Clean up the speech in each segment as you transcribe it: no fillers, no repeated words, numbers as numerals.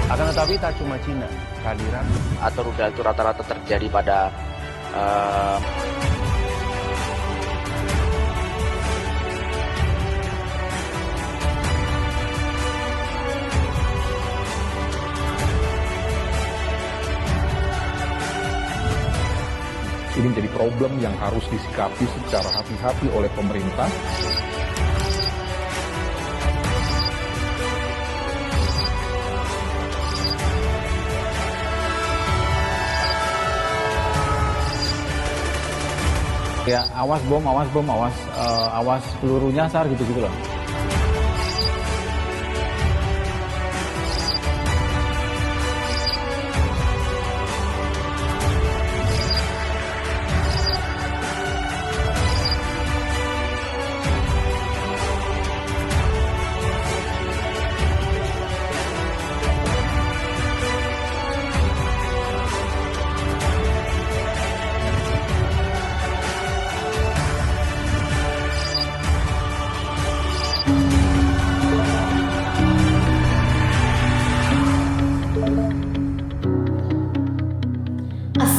Akan tetapi tak cuma Cina, kehadiran atau rudal itu rata-rata terjadi pada ini menjadi problem yang harus disikapi secara hati-hati oleh pemerintah. Ya, awas bom, awas peluru nyasar gitu-gitu loh.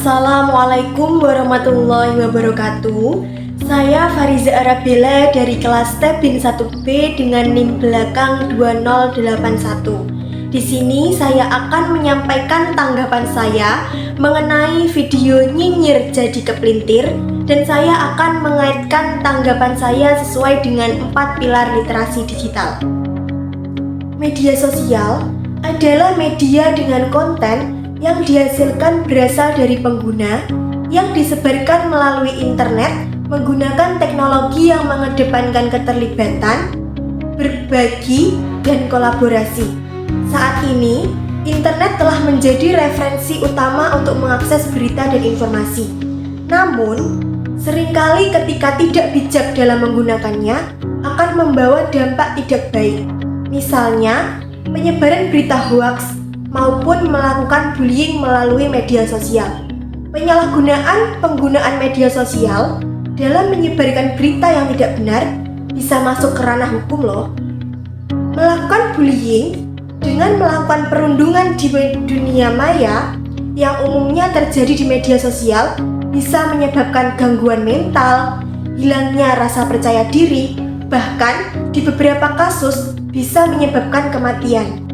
Assalamualaikum warahmatullahi wabarakatuh. Saya Fariza Arabella dari kelas TEBIN 1B dengan NIM belakang 2081. Di sini saya akan menyampaikan tanggapan saya mengenai video nyinyir jadi kepelintir, dan saya akan mengaitkan tanggapan saya sesuai dengan 4 pilar literasi digital. Media sosial adalah media dengan konten yang dihasilkan berasal dari pengguna yang disebarkan melalui internet menggunakan teknologi yang mengedepankan keterlibatan, berbagi, dan kolaborasi. Saat ini, internet telah menjadi referensi utama untuk mengakses berita dan informasi. Namun, seringkali ketika tidak bijak dalam menggunakannya akan membawa dampak tidak baik. Misalnya, penyebaran berita hoaks maupun melakukan bullying melalui media sosial. Penyalahgunaan penggunaan media sosial dalam menyebarkan berita yang tidak benar bisa masuk ke ranah hukum loh. Melakukan bullying dengan melakukan perundungan di dunia maya yang umumnya terjadi di media sosial bisa menyebabkan gangguan mental, hilangnya rasa percaya diri, bahkan di beberapa kasus bisa menyebabkan kematian.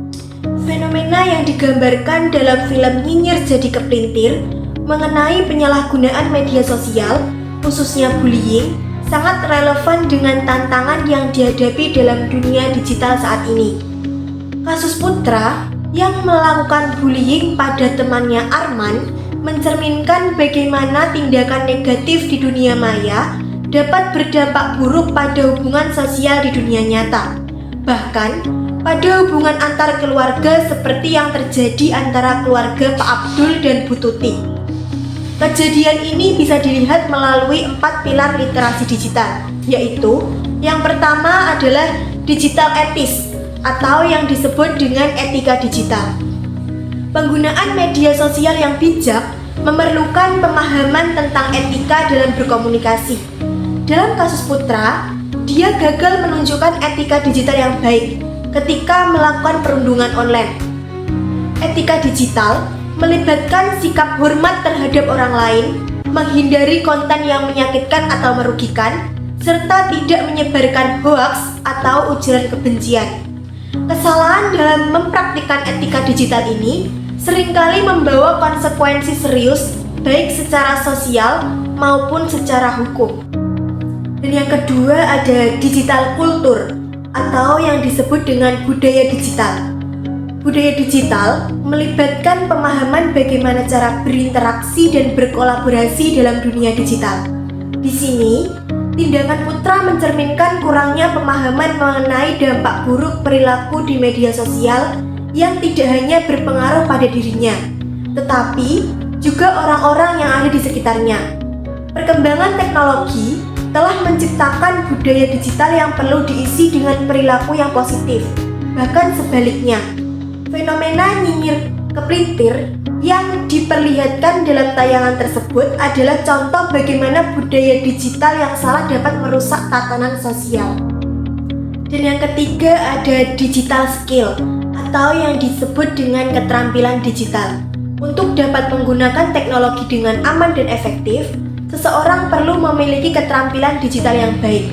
Fenomena yang digambarkan dalam film Nyinyir Jadi Kepelintir mengenai penyalahgunaan media sosial, khususnya bullying, sangat relevan dengan tantangan yang dihadapi dalam dunia digital saat ini. Kasus Putra yang melakukan bullying pada temannya Arman mencerminkan bagaimana tindakan negatif di dunia maya dapat berdampak buruk pada hubungan sosial di dunia nyata. Bahkan, pada hubungan antar keluarga seperti yang terjadi antara keluarga Pak Abdul dan Bu Tuti. Kejadian ini bisa dilihat melalui 4 pilar literasi digital, yaitu yang pertama adalah digital etis atau yang disebut dengan etika digital. Penggunaan media sosial yang bijak memerlukan pemahaman tentang etika dalam berkomunikasi. Dalam kasus Putra, dia gagal menunjukkan etika digital yang baik ketika melakukan perundungan online. Etika digital melibatkan sikap hormat terhadap orang lain, menghindari konten yang menyakitkan atau merugikan, serta tidak menyebarkan hoaks atau ujaran kebencian. Kesalahan dalam mempraktikkan etika digital ini seringkali membawa konsekuensi serius baik secara sosial maupun secara hukum. Dan yang kedua ada digital kultur atau yang disebut dengan budaya digital. Budaya digital melibatkan pemahaman bagaimana cara berinteraksi dan berkolaborasi dalam dunia digital. Di sini, tindakan Putra mencerminkan kurangnya pemahaman mengenai dampak buruk perilaku di media sosial yang tidak hanya berpengaruh pada dirinya, tetapi juga orang-orang yang ada di sekitarnya. Perkembangan teknologi telah menciptakan budaya digital yang perlu diisi dengan perilaku yang positif. Bahkan sebaliknya, fenomena nyinyir kepelintir yang diperlihatkan dalam tayangan tersebut adalah contoh bagaimana budaya digital yang salah dapat merusak tatanan sosial. Dan yang ketiga ada digital skill atau yang disebut dengan keterampilan digital. Untuk dapat menggunakan teknologi dengan aman dan efektif, seseorang perlu memiliki keterampilan digital yang baik.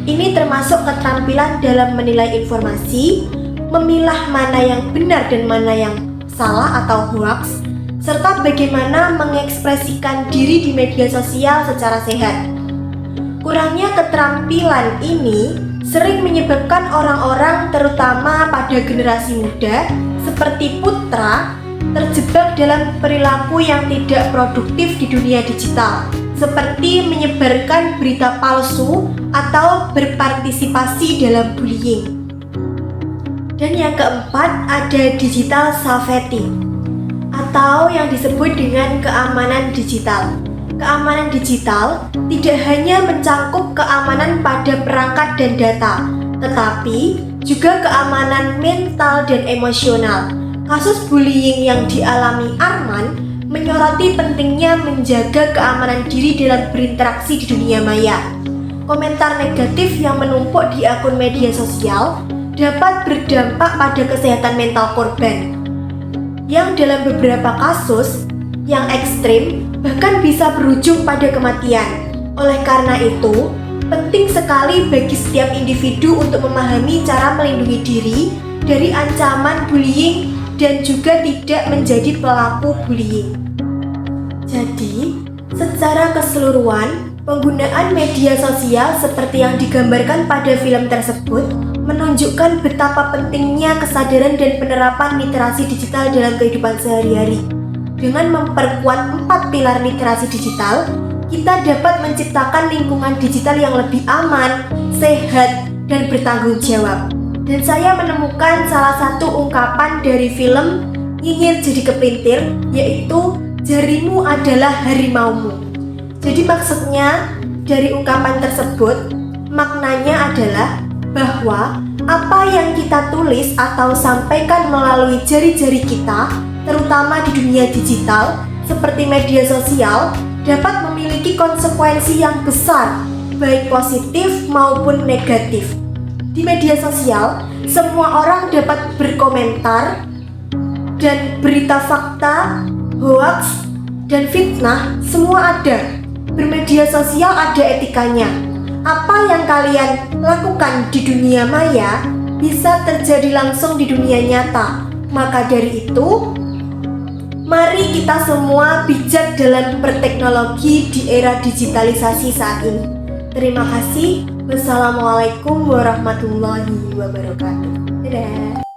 Ini termasuk keterampilan dalam menilai informasi, memilah mana yang benar dan mana yang salah atau hoax, serta bagaimana mengekspresikan diri di media sosial secara sehat. Kurangnya keterampilan ini sering menyebabkan orang-orang terutama pada generasi muda seperti Putra terjebak dalam perilaku yang tidak produktif di dunia digital, seperti menyebarkan berita palsu atau berpartisipasi dalam bullying. Dan yang keempat ada digital safety atau yang disebut dengan keamanan digital. Keamanan digital tidak hanya mencakup keamanan pada perangkat dan data, tetapi juga keamanan mental dan emosional. Kasus bullying yang dialami Arman menyoroti pentingnya menjaga keamanan diri dalam berinteraksi di dunia maya. Komentar negatif yang menumpuk di akun media sosial dapat berdampak pada kesehatan mental korban, yang dalam beberapa kasus yang ekstrim bahkan bisa berujung pada kematian. Oleh karena itu, penting sekali bagi setiap individu untuk memahami cara melindungi diri dari ancaman bullying dan juga tidak menjadi pelaku bullying. Jadi, secara keseluruhan, penggunaan media sosial seperti yang digambarkan pada film tersebut menunjukkan betapa pentingnya kesadaran dan penerapan literasi digital dalam kehidupan sehari-hari. Dengan memperkuat 4 pilar literasi digital, kita dapat menciptakan lingkungan digital yang lebih aman, sehat, dan bertanggung jawab. Dan saya menemukan salah satu ungkapan dari film Nyinyir Jadi Kepelintir, yaitu jarimu adalah harimaumu. Jadi maksudnya dari ungkapan tersebut, maknanya adalah bahwa apa yang kita tulis atau sampaikan melalui jari-jari kita, terutama di dunia digital seperti media sosial, dapat memiliki konsekuensi yang besar, baik positif maupun negatif. Di media sosial, semua orang dapat berkomentar dan berita fakta, hoax, dan fitnah semua ada. Bermedia sosial ada etikanya. Apa yang kalian lakukan di dunia maya bisa terjadi langsung di dunia nyata. Maka dari itu, mari kita semua bijak dalam berteknologi di era digitalisasi saat ini. Terima kasih. Wassalamualaikum warahmatullahi wabarakatuh. Dadah.